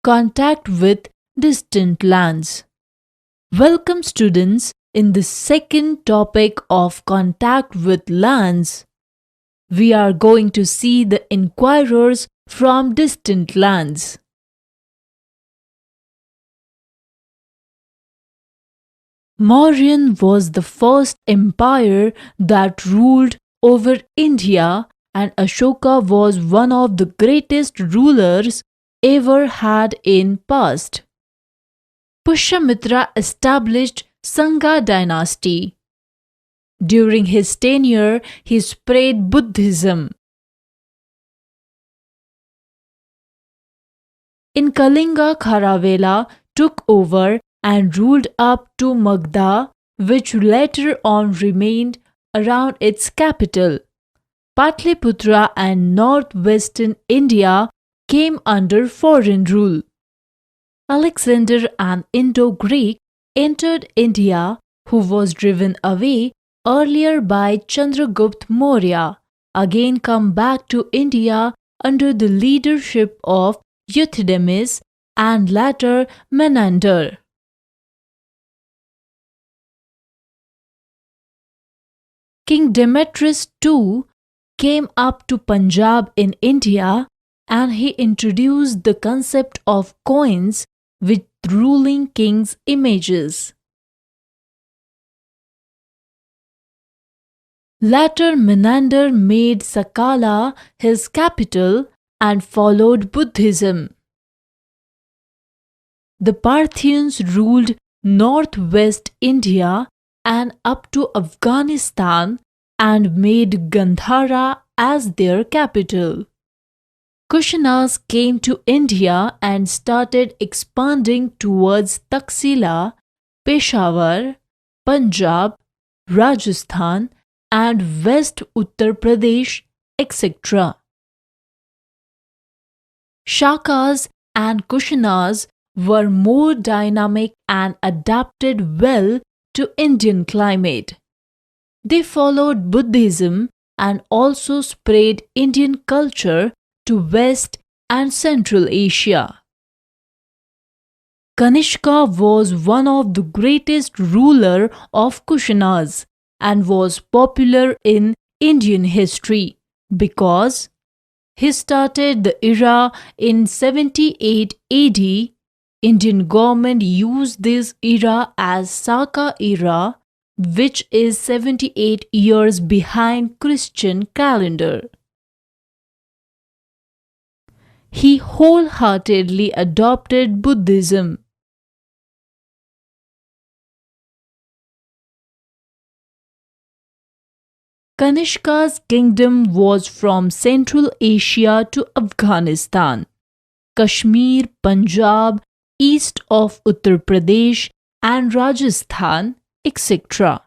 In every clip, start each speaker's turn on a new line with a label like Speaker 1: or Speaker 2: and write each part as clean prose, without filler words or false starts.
Speaker 1: contact with distant lands. Welcome, students, in the second topic of contact with lands. We are going to see the inquirers from distant lands. Mauryan was the first empire that ruled over India, and Ashoka was one of the greatest rulers ever had in past. Pushyamitra established Sangha dynasty. During his tenure, he spread Buddhism. In Kalinga, Kharavela took over and ruled up to Magda, which later on remained around its capital. Patliputra and northwestern India came under foreign rule. Alexander, an Indo-Greek, entered India, who was driven away earlier by Chandragupta Maurya, again come back to India under the leadership of Euthydemus and later Menander. King Demetrius too came up to Punjab in India, and he introduced the concept of coins with ruling kings' images. Later, Menander made Sakala his capital and followed Buddhism. The Parthians ruled northwest India and up to Afghanistan and made Gandhara as their capital. Kushanas came to India and started expanding towards Taxila, Peshawar, Punjab, Rajasthan, and West Uttar Pradesh, etc. Shakas and Kushanas were more dynamic and adapted well to Indian climate. They followed Buddhism and also spread Indian culture to West and Central Asia. Kanishka was one of the greatest ruler of Kushanas and was popular in Indian history because he started the era in 78 AD. Indian government used this era as Saka era, which is 78 years behind Christian calendar. He wholeheartedly adopted Buddhism. Kanishka's kingdom was from Central Asia to Afghanistan, Kashmir, Punjab, east of Uttar Pradesh and Rajasthan, etc.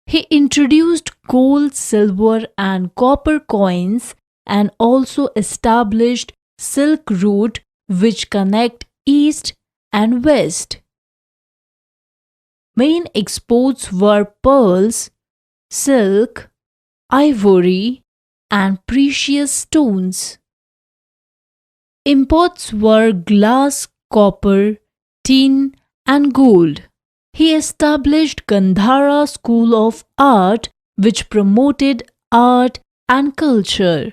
Speaker 1: He introduced gold, silver and copper coins and also established Silk Route which connect east and west. Main exports were pearls, silk, ivory and precious stones. Imports were glass, copper, tin and gold. He established Gandhara School of Art which promoted art and culture.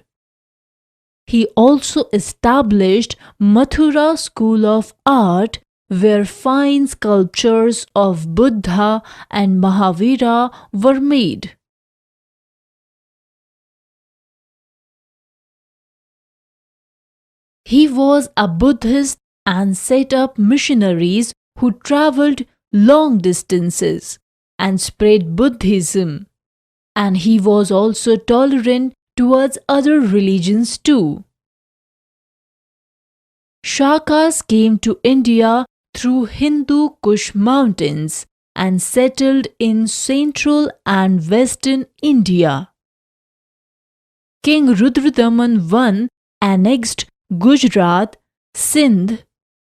Speaker 1: He also established Mathura School of Art where fine sculptures of Buddha and Mahavira were made. He was a Buddhist and set up missionaries who travelled long distances and spread Buddhism, and he was also tolerant towards other religions too. Shakas came to India through Hindu Kush mountains and settled in central and western India. King Rudradaman I annexed Gujarat, Sindh,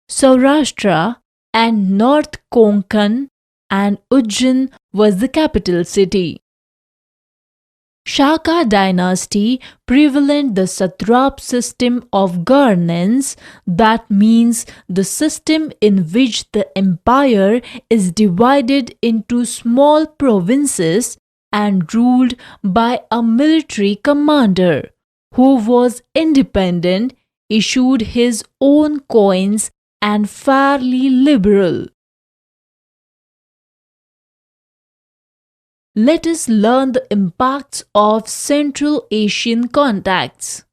Speaker 1: Saurashtra and North Konkan, and Ujjain was the capital city. Shaka dynasty prevalent the satrap system of governance, that means the system in which the empire is divided into small provinces and ruled by a military commander who was independent, issued his own coins and fairly liberal. Let us learn the impacts of Central Asian contacts.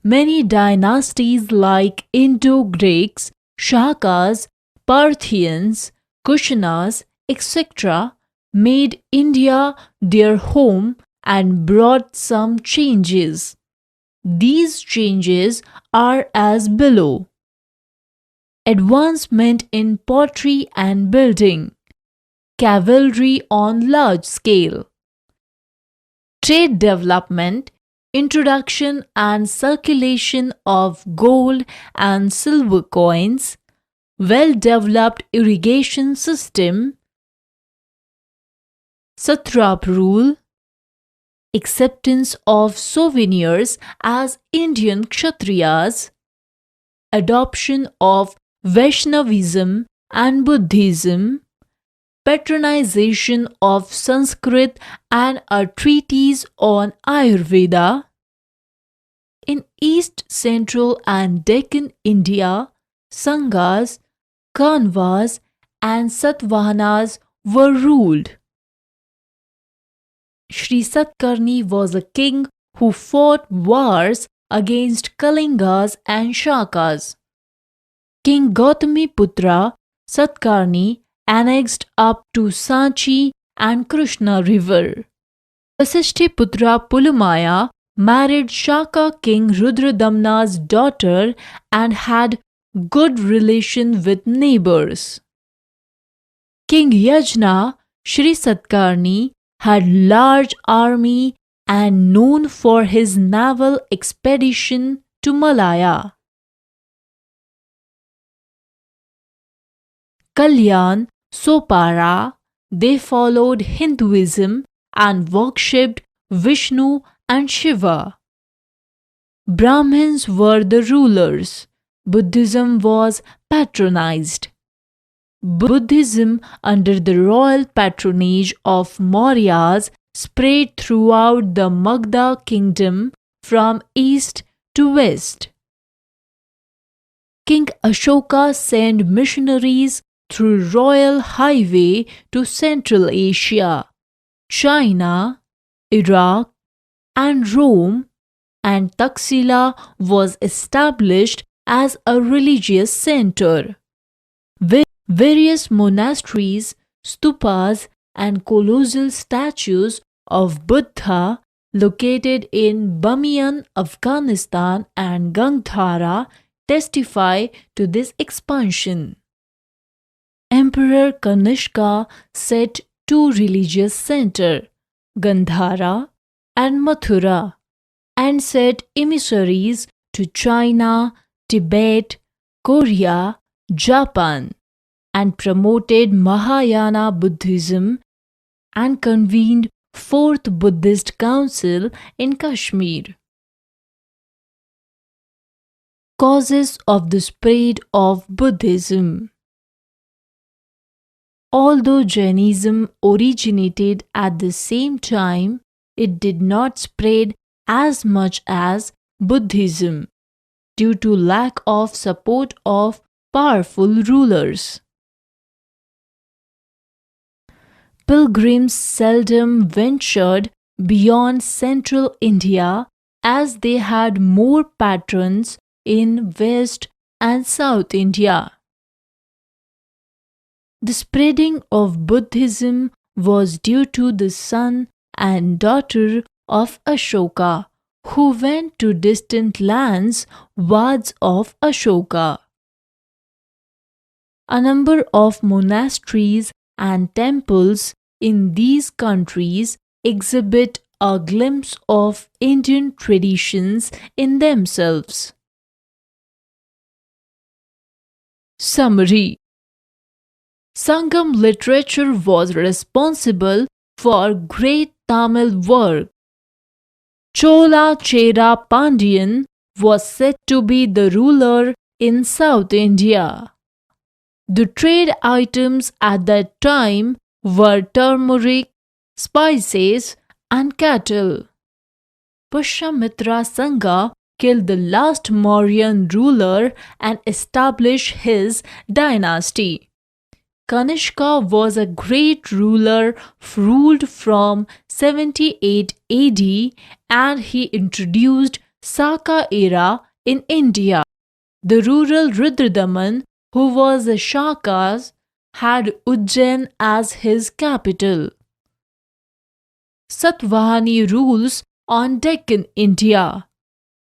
Speaker 1: Many dynasties like Indo-Greeks, Shakas, Parthians, Kushanas, etc. made India their home and brought some changes. These changes are as below. Advancement in pottery and building. Cavalry on large scale. Trade development, introduction and circulation of gold and silver coins, well-developed irrigation system, satrap rule, acceptance of souvenirs as Indian Kshatriyas, adoption of Vaishnavism and Buddhism, patronization of Sanskrit and a treatise on Ayurveda. In East, Central and Deccan India, Sanghas, Kanvas and Satavahanas were ruled. Sri Satkarni was a king who fought wars against Kalingas and Shakas. King Gautamiputra Satkarni annexed up to Sanchi and Krishna river. Vasishthiputra Pulumaya married Shaka king Rudradamna's daughter and had good relation with neighbors. King Yajna Sri Satkarni had large army and known for his naval expedition to Malaya. Kalyan, Sopara, they followed Hinduism and worshipped Vishnu and Shiva. Brahmins were the rulers. Buddhism was patronized. Buddhism under the royal patronage of Mauryas spread throughout the Magadha kingdom from east to west. King Ashoka sent missionaries through royal highway to Central Asia, China, Iraq and Rome, and Taxila was established as a religious center. Various monasteries, stupas and colossal statues of Buddha located in Bamiyan, Afghanistan and Gandhara testify to this expansion. Emperor Kanishka set two religious centers, Gandhara and Mathura, and sent emissaries to China, Tibet, Korea, Japan, and promoted Mahayana Buddhism and convened Fourth Buddhist Council in Kashmir. Causes of the spread of Buddhism. Although Jainism originated at the same time, it did not spread as much as Buddhism due to lack of support of powerful rulers. Pilgrims seldom ventured beyond central India as they had more patrons in West and South India. The spreading of Buddhism was due to the son and daughter of Ashoka, who went to distant lands, Vads of Ashoka. A number of monasteries and temples in these countries exhibit a glimpse of Indian traditions in themselves. Summary. Sangam literature was responsible for great Tamil work. Chola Chera Pandian was said to be the ruler in South India. The trade items at that time were turmeric, spices, and cattle. Pushyamitra Sangha killed the last Mauryan ruler and established his dynasty. Kanishka was a great ruler, ruled from 78 AD, and he introduced Saka era in India. The rural Rudradaman, who was a Shakas, had Ujjain as his capital. Satvahani rules on Deccan, India.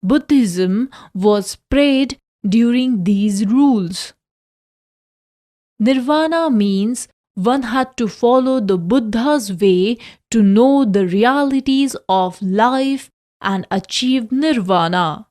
Speaker 1: Buddhism was spread during these rules. Nirvana means one had to follow the Buddha's way to know the realities of life and achieve nirvana.